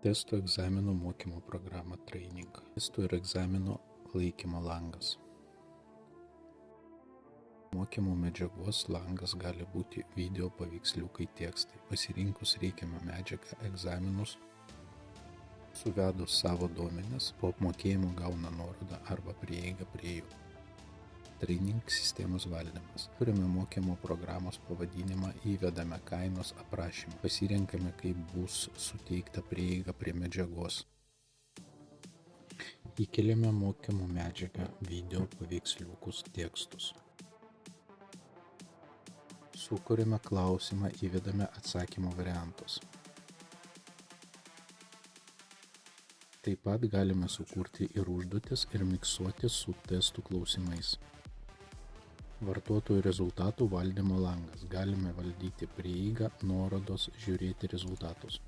Testo egzamino mokymo programa Training. Testo ir egzamino laikymo langas. Mokymo medžiagos langas gali būti video, paveiksliukai, tekstai. Pasirinkus reikiamą medžiagą egzaminus, suvedus savo duomenis, po apmokėjimo gauna nuorodą arba prieigą prie jų. Training sistemos valdymas. Turime mokymo programos pavadinimą, įvedame kainos aprašymą, pasirenkame, kaip bus suteikta prieiga prie medžiagos. Įkeliame mokymo medžiagą, video, paveiksliukus, tekstus. Sukuriame klausimą, įvedame atsakymo variantus. Taip pat galime sukurti ir užduotis ir miksuoti su testų klausimais. Vartotojų rezultatų valdymo langas. Galime valdyti prieigą, nuorodos, žiūrėti rezultatus.